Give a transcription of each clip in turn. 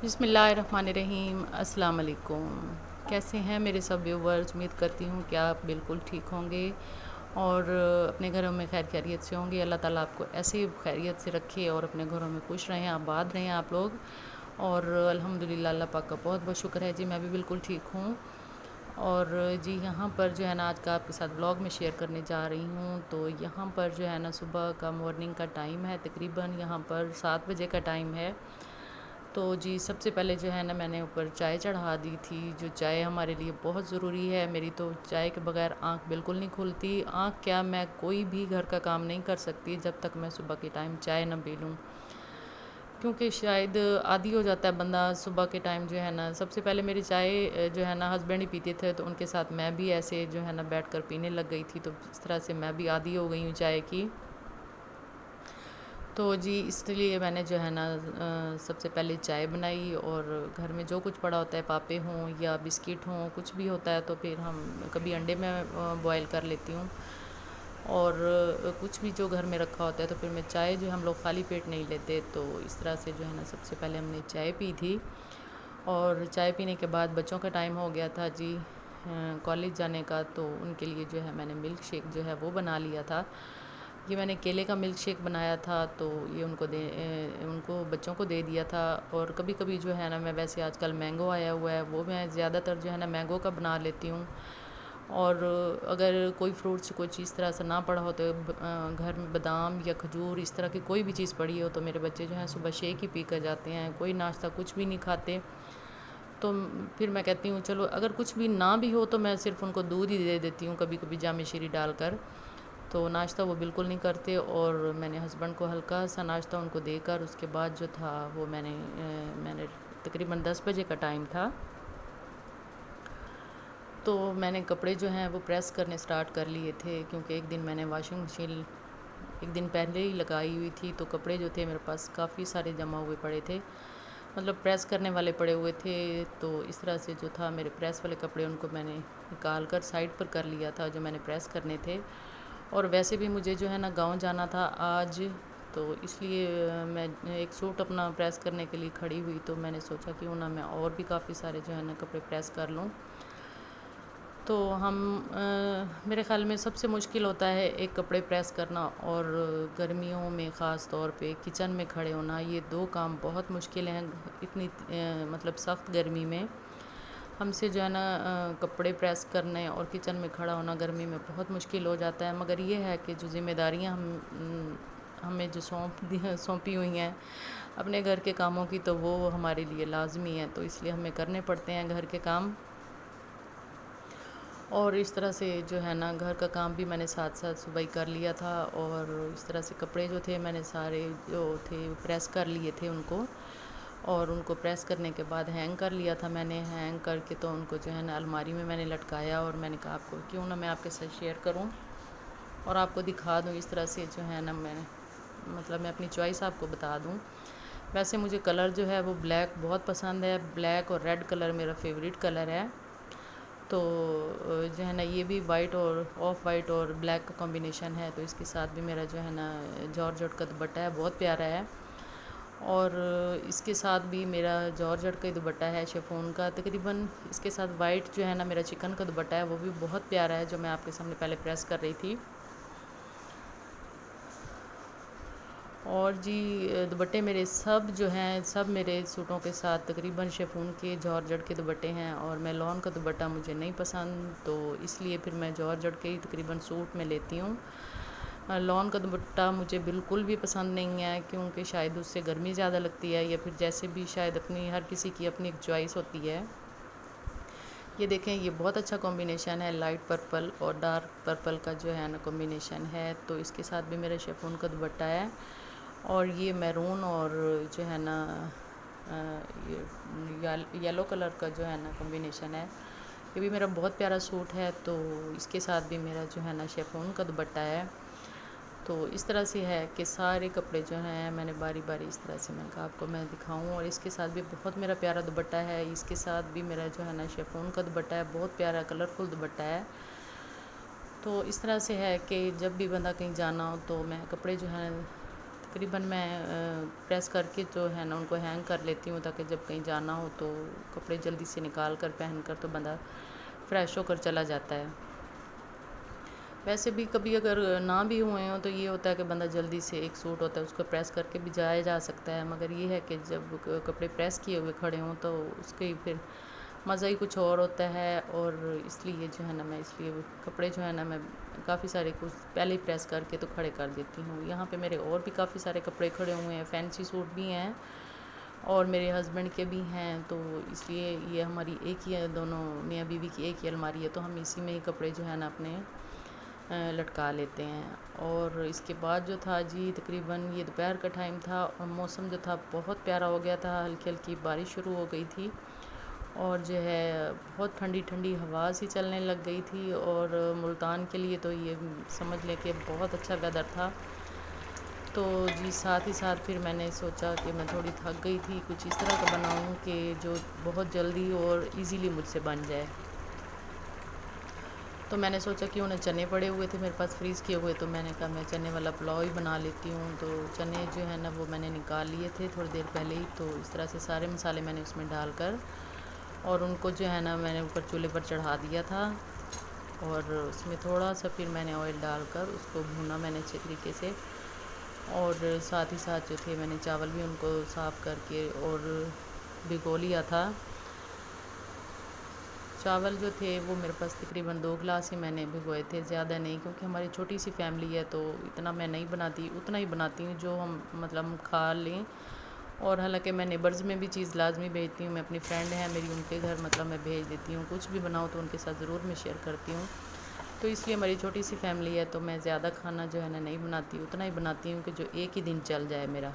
بسم اللہ الرحمن الرحیم۔ السلام علیکم۔ کیسے ہیں میرے سب ویورز؟ امید کرتی ہوں کہ آپ بالکل ٹھیک ہوں گے اور اپنے گھروں میں خیر خیریت سے ہوں گے۔ اللہ تعالیٰ آپ کو ایسے خیریت سے رکھے اور اپنے گھروں میں خوش رہیں، آباد رہیں آپ لوگ۔ اور الحمدللہ اللہ پاک کا بہت بہت شکر ہے جی، میں بھی بالکل ٹھیک ہوں۔ اور جی یہاں پر جو ہے نا آج کا آپ کے ساتھ بلاگ میں شیئر کرنے جا رہی ہوں۔ تو یہاں پر جو ہے نا صبح کا مارننگ کا ٹائم ہے، تقریباً یہاں پر 7 بجے کا ٹائم ہے۔ تو جی سب سے پہلے جو ہے نا میں نے اوپر چائے چڑھا دی تھی، جو چائے ہمارے لیے بہت ضروری ہے۔ میری تو چائے کے بغیر آنکھ بالکل نہیں کھلتی۔ آنکھ کیا، میں کوئی بھی گھر کا کام نہیں کر سکتی جب تک میں صبح کے ٹائم چائے نہ پی لوں، کیونکہ شاید عادی ہو جاتا ہے بندہ صبح کے ٹائم جو ہے نا۔ سب سے پہلے میری چائے جو ہے نا ہسبینڈ ہی پیتے تھے، تو ان کے ساتھ میں بھی ایسے جو ہے نا بیٹھ کر پینے لگ گئی تھی، تو اس طرح سے میں بھی عادی ہو گئی ہوں چائے کی۔ تو جی اس لیے میں نے جو ہے نا سب سے پہلے چائے بنائی، اور گھر میں جو کچھ پڑا ہوتا ہے، پاپے ہوں یا بسکٹ ہوں، کچھ بھی ہوتا ہے، تو پھر ہم کبھی انڈے میں بوائل کر لیتی ہوں، اور کچھ بھی جو گھر میں رکھا ہوتا ہے، تو پھر میں چائے جو ہم لوگ خالی پیٹ نہیں لیتے، تو اس طرح سے جو ہے نا سب سے پہلے ہم نے چائے پی تھی۔ اور چائے پینے کے بعد بچوں کا ٹائم ہو گیا تھا جی کالج جانے کا، تو ان کے لیے جو ہے میں نے ملک شیک جو ہے وہ بنا لیا تھا۔ یہ میں نے کیلے کا ملک شیک بنایا تھا، تو یہ ان کو بچوں کو دے دیا تھا۔ اور کبھی کبھی جو ہے نا میں ویسے آج کل مینگو آیا ہوا ہے، وہ میں زیادہ تر جو ہے نا مینگو کا بنا لیتی ہوں۔ اور اگر کوئی فروٹس کوئی چیز طرح سے نہ پڑا ہو، تو گھر میں بادام یا کھجور اس طرح کی کوئی بھی چیز پڑی ہو، تو میرے بچے جو ہیں صبح شیک ہی پی کر جاتے ہیں، کوئی ناشتہ کچھ بھی نہیں کھاتے۔ تو پھر میں کہتی ہوں چلو اگر کچھ بھی نہ بھی ہو تو میں صرف ان کو دودھ ہی دے دیتی ہوں، کبھی کبھی جامع شیری ڈال کر۔ تو ناشتہ وہ بالکل نہیں کرتے، اور میں نے ہسبینڈ کو ہلکا سا ناشتہ ان کو دے کر، اس کے بعد جو تھا وہ میں نے تقریباً 10 بجے کا ٹائم تھا، تو میں نے کپڑے جو ہیں وہ پریس کرنے سٹارٹ کر لیے تھے، کیونکہ ایک دن میں نے واشنگ مشین ایک دن پہلے ہی لگائی ہوئی تھی، تو کپڑے جو تھے میرے پاس کافی سارے جمع ہوئے پڑے تھے، مطلب پریس کرنے والے پڑے ہوئے تھے۔ تو اس طرح سے جو تھا میرے پریس والے کپڑے ان کو میں نے نکال کر سائڈ پر کر لیا تھا جو میں نے پریس کرنے تھے۔ اور ویسے بھی مجھے جو ہے نا گاؤں جانا تھا آج، تو اس لیے میں ایک سوٹ اپنا پریس کرنے کے لیے کھڑی ہوئی، تو میں نے سوچا کیوں نہ میں اور بھی کافی سارے جو ہے نا کپڑے پریس کر لوں۔ تو میرے خیال میں سب سے مشکل ہوتا ہے ایک کپڑے پریس کرنا، اور گرمیوں میں خاص طور پہ کچن میں کھڑے ہونا، یہ دو کام بہت مشکل ہیں اتنی مطلب سخت گرمی میں۔ ہم سے جو ہے نا کپڑے پریس کرنے اور کچن میں کھڑا ہونا گرمی میں بہت مشکل ہو جاتا ہے، مگر یہ ہے کہ جو ذمہ داریاں ہمیں جو سونپی ہوئی ہیں اپنے گھر کے کاموں کی، تو وہ ہمارے لیے لازمی ہے، تو اس لیے ہمیں کرنے پڑتے ہیں گھر کے کام۔ اور اس طرح سے جو ہے نا گھر کا کام بھی میں نے ساتھ ساتھ صبح ہی کر لیا تھا، اور اس طرح سے کپڑے جو تھے میں نے سارے جو تھے پریس کر لیے تھے ان کو، اور ان کو پریس کرنے کے بعد ہینگ کر لیا تھا میں نے، ہینگ کر کے تو ان کو جو ہے نا الماری میں نے لٹکایا، اور میں نے کہا آپ کو کیوں نہ میں آپ کے ساتھ شیئر کروں اور آپ کو دکھا دوں اس طرح سے جو ہے نا میں اپنی چوائس آپ کو بتا دوں۔ ویسے مجھے کلر جو ہے وہ بلیک بہت پسند ہے، بلیک اور ریڈ کلر میرا فیوریٹ کلر ہے، تو جو ہے نا یہ بھی وائٹ اور آف وائٹ اور بلیک کا کمبینیشن ہے، تو اس کے ساتھ بھی میرا جو ہے نا جارجٹ کا دوپٹہ ہے، بہت پیارا ہے۔ اور اس کے ساتھ بھی میرا جارجٹ کا دوپٹہ ہے شفون کا، تقریباً اس کے ساتھ وائٹ جو ہے نا میرا چکن کا دوپٹہ ہے، وہ بھی بہت پیارا ہے، جو میں آپ کے سامنے پہلے پریس کر رہی تھی۔ اور جی دوپٹے میرے سب جو ہیں سب میرے سوٹوں کے ساتھ تقریباً شیفون کے جارجٹ کے دوپٹے ہیں، اور میں لون کا دوپٹہ مجھے نہیں پسند، تو اس لیے پھر میں جارجٹ کے ہی تقریباً سوٹ میں لیتی ہوں۔ لون کا دوپٹہ مجھے بالکل بھی پسند نہیں ہے، کیونکہ شاید اس سے گرمی زیادہ لگتی ہے، یا پھر جیسے بھی شاید ہر کسی کی اپنی ایک چوائس ہوتی ہے۔ یہ دیکھیں یہ بہت اچھا کمبینیشن ہے، لائٹ پرپل اور ڈارک پرپل کا جو ہے نا کمبینیشن ہے، تو اس کے ساتھ بھی میرا شیفون کا دوپٹہ ہے، اور یہ میرون اور جو ہے نا یلو کلر کا جو ہے نا کمبینیشن ہے، یہ بھی میرا بہت پیارا سوٹ ہے، تو اس کے ساتھ بھی میرا جو ہے نا شیفون کا دوپٹہ ہے۔ تو اس طرح سے ہے کہ سارے کپڑے جو ہیں میں نے باری باری اس طرح سے میں نے کہا آپ کو میں دکھاؤں، اور اس کے ساتھ بھی بہت میرا پیارا دوپٹہ ہے، اس کے ساتھ بھی میرا جو ہے نا شیفون کا دوپٹہ ہے، بہت پیارا کلرفل دوپٹہ ہے۔ تو اس طرح سے ہے کہ جب بھی بندہ کہیں جانا ہو تو میں کپڑے جو ہیں تقریباً میں پریس کر کے جو ہے نا ان کو ہینگ کر لیتی ہوں، تاکہ جب کہیں جانا ہو تو کپڑے جلدی سے نکال کر پہن کر تو بندہ فریش ہو کر چلا جاتا ہے۔ ویسے بھی کبھی اگر نہ بھی ہوئے ہوں تو یہ ہوتا ہے کہ بندہ جلدی سے ایک سوٹ ہوتا ہے اس کو پریس کر کے بھی جایا جا سکتا ہے، مگر یہ ہے کہ جب کپڑے پریس کیے ہوئے کھڑے ہوں تو اس کے پھر مزہ ہی کچھ اور ہوتا ہے، اور اس لیے جو ہے نا میں اس لیے کپڑے جو ہے نا میں کافی سارے کچھ پہلے ہی پریس کر کے تو کھڑے کر دیتی ہوں۔ یہاں پہ میرے اور بھی کافی سارے کپڑے کھڑے ہوئے ہیں، فینسی سوٹ بھی ہیں اور میرے ہسبینڈ کے بھی ہیں، تو اس لیے یہ ہماری ایک ہی ہے، دونوں میاں بیوی کی ایک ہی الماری ہے، تو ہم اسی میں ہی کپڑے جو ہے نا اپنے لٹکا لیتے ہیں۔ اور اس کے بعد جو تھا جی تقریباً یہ دوپہر کا ٹائم تھا اور موسم جو تھا بہت پیارا ہو گیا تھا، ہلکی ہلکی بارش شروع ہو گئی تھی اور جو ہے بہت ٹھنڈی ٹھنڈی ہوا سی چلنے لگ گئی تھی، اور ملتان کے لیے تو یہ سمجھ لیں کہ بہت اچھا ویدر تھا۔ تو جی ساتھ ہی ساتھ پھر میں نے سوچا کہ میں تھوڑی تھک گئی تھی، کچھ اس طرح کا بناؤں کہ جو بہت جلدی اور ایزیلی مجھ سے بن جائے۔ تو میں نے سوچا کہ انہیں چنے پڑے ہوئے تھے میرے پاس فریز کیے ہوئے، تو میں نے کہا میں چنے والا پلاؤ ہی بنا لیتی ہوں۔ تو چنے جو ہے نا وہ میں نے نکال لیے تھے تھوڑی دیر پہلے ہی، تو اس طرح سے سارے مسالے میں نے اس میں ڈال کر اور ان کو جو ہے نا میں نے اوپر چولہے پر چڑھا دیا تھا، اور اس میں تھوڑا سا پھر میں نے آئل ڈال کر اس کو بھونا میں نے اچھے طریقے سے، اور ساتھ ہی ساتھ جو تھے میں نے چاول بھی ان کو صاف کر کے اور بھگو لیا تھا۔ چاول جو تھے وہ میرے پاس تقریباً 2 گلاس ہی میں نے بھگوئے تھے، زیادہ نہیں، کیونکہ ہماری چھوٹی سی فیملی ہے تو اتنا میں نہیں بناتی، اتنا ہی بناتی ہوں جو ہم مطلب کھا لیں۔ اور حالانکہ میں نیبرز میں بھی چیز لازمی بھیجتی ہوں، میں اپنی فرینڈ ہیں میری ان کے گھر مطلب میں بھیج دیتی ہوں، کچھ بھی بناؤ تو ان کے ساتھ ضرور میں شیئر کرتی ہوں۔ تو اس لیے ہماری چھوٹی سی فیملی ہے تو میں زیادہ کھانا جو ہے نا نہیں بناتی، اتنا ہی بناتی ہوں کہ جو ایک ہی دن چل جائے میرا۔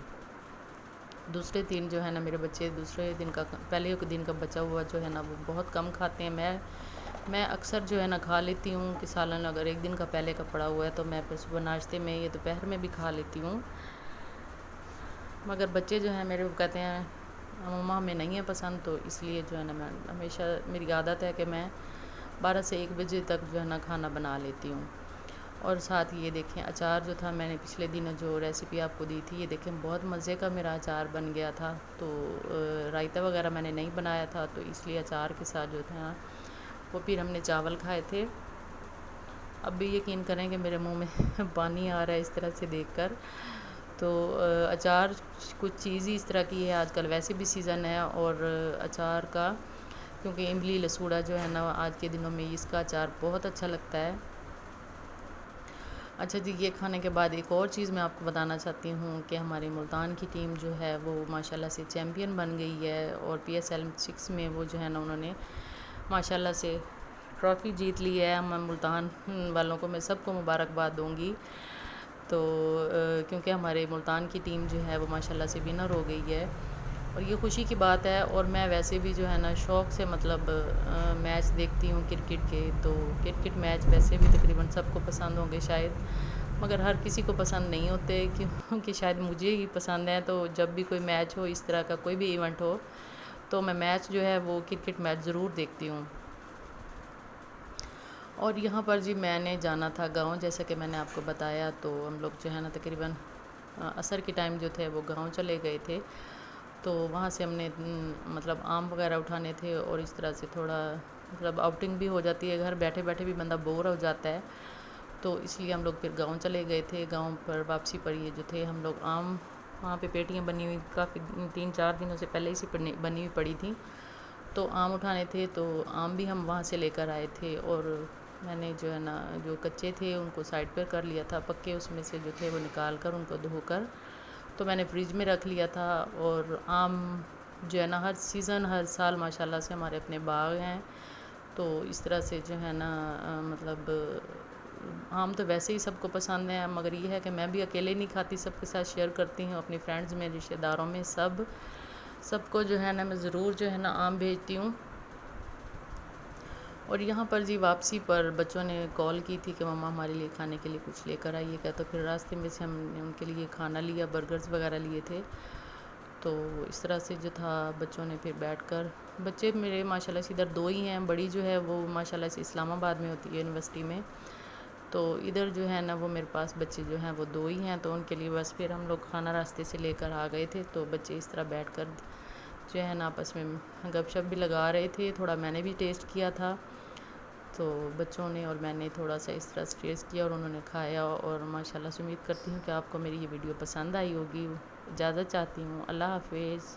دوسرے دن جو ہے نا میرے بچے دوسرے دن کا پہلے دن کا بچا ہوا جو ہے نا وہ بہت کم کھاتے ہیں۔ میں اکثر جو ہے نا کھا لیتی ہوں کہ سالن اگر ایک دن کا پہلے کا پڑا ہوا ہے تو میں پھر صبح ناشتے میں یا دوپہر میں بھی کھا لیتی ہوں، مگر بچے جو ہیں میرے وہ کہتے ہیں مما ہمیں نہیں ہے پسند، تو اس لیے جو ہے نا میں ہمیشہ میری عادت ہے کہ میں 12 سے 1 بجے تک جو ہے نا کھانا بنا لیتی ہوں۔ اور ساتھ یہ دیکھیں اچار جو تھا میں نے پچھلے دن جو ریسیپی آپ کو دی تھی، یہ دیکھیں بہت مزے کا میرا اچار بن گیا تھا، تو رائتہ وغیرہ میں نے نہیں بنایا تھا تو اس لیے اچار کے ساتھ جو تھا وہ پھر ہم نے چاول کھائے تھے۔ اب بھی یقین کریں کہ میرے منہ میں پانی آ رہا ہے اس طرح سے دیکھ کر۔ تو اچار کچھ چیز ہی اس طرح کی ہے، آج کل ویسے بھی سیزن ہے اور اچار کا، کیونکہ املی لسوڑا جو ہے نا آج کے دنوں میں اس کا اچار بہت اچھا لگتا ہے۔ اچھا جی، یہ کھانے کے بعد ایک اور چیز میں آپ کو بتانا چاہتی ہوں کہ ہمارے ملتان کی ٹیم جو ہے وہ ماشاءاللہ سے چیمپئن بن گئی ہے، اور PSL 6 میں وہ جو ہے نا انہوں نے ماشاءاللہ سے ٹرافی جیت لی ہے۔ میں ملتان والوں کو میں سب کو مبارکباد دوں گی، تو کیونکہ ہمارے ملتان کی ٹیم جو ہے وہ ماشاءاللہ سے ونر ہو گئی ہے، اور یہ خوشی کی بات ہے۔ اور میں ویسے بھی جو ہے نا شوق سے مطلب میچ دیکھتی ہوں کرکٹ کے، تو کرکٹ میچ ویسے بھی تقریباً سب کو پسند ہوں گے شاید، مگر ہر کسی کو پسند نہیں ہوتے، کیونکہ شاید مجھے ہی پسند ہیں۔ تو جب بھی کوئی میچ ہو، اس طرح کا کوئی بھی ایونٹ ہو، تو میں میچ جو ہے وہ کرکٹ میچ ضرور دیکھتی ہوں۔ اور یہاں پر جی میں نے جانا تھا گاؤں، جیسا کہ میں نے آپ کو بتایا، تو ہم لوگ جو ہے نا تقریباً عصر کے ٹائم جو تھے وہ گاؤں چلے گئے تھے، تو وہاں سے ہم نے مطلب آم وغیرہ اٹھانے تھے، اور اس طرح سے تھوڑا مطلب آؤٹنگ بھی ہو جاتی ہے، گھر بیٹھے بیٹھے بھی بندہ بور ہو جاتا ہے، تو اس لیے ہم لوگ پھر گاؤں چلے گئے تھے۔ گاؤں پر واپسی پر یہ جو تھے ہم لوگ آم، وہاں پہ پیٹیاں بنی ہوئی کافی 3-4 دنوں سے پہلے ہی سے بنی ہوئی پڑی تھیں، تو آم اٹھانے تھے، تو آم بھی ہم وہاں سے لے کر آئے تھے، اور میں نے جو ہے نا جو کچے تھے ان کو سائڈ پر کر لیا تھا، پکے اس میں سے جو تھے وہ نکال کر ان کو دھو کر تو میں نے فریج میں رکھ لیا تھا۔ اور آم جو ہے نا ہر سیزن ہر سال ماشاءاللہ سے ہمارے اپنے باغ ہیں، تو اس طرح سے جو ہے نا مطلب آم تو ویسے ہی سب کو پسند ہیں، مگر یہ ہے کہ میں بھی اکیلے نہیں کھاتی، سب کے ساتھ شیئر کرتی ہوں، اپنی فرینڈز میں، رشتہ داروں میں، سب کو جو ہے نا میں ضرور جو ہے نا آم بھیجتی ہوں۔ اور یہاں پر جی واپسی پر بچوں نے کال کی تھی کہ مما ہمارے لیے کھانے کے لیے کچھ لے کر آئیے گا، تو پھر راستے میں سے ہم نے ان کے لیے کھانا لیا، برگرز وغیرہ لیے تھے، تو اس طرح سے جو تھا بچوں نے پھر بیٹھ کر، بچے میرے ماشاءاللہ سے ادھر 2 ہی ہیں، بڑی جو ہے وہ ماشاءاللہ سے اسلام آباد میں ہوتی ہے یونیورسٹی میں، تو ادھر جو ہے نا وہ میرے پاس بچے جو ہیں وہ 2 ہی ہیں، تو ان کے لیے بس پھر ہم لوگ کھانا راستے سے لے کر آ گئے تھے، تو بچے اس طرح بیٹھ کر جو ہے نا آپس میں گپ شپ بھی لگا رہے تھے، تھوڑا میں نے بھی ٹیسٹ کیا تھا، تو بچوں نے اور میں نے تھوڑا سا اس طرح ٹیسٹ کیا اور انہوں نے کھایا، اور ماشاءاللہ سے امید کرتی ہوں کہ آپ کو میری یہ ویڈیو پسند آئی ہوگی۔ اجازت چاہتی ہوں، اللہ حافظ۔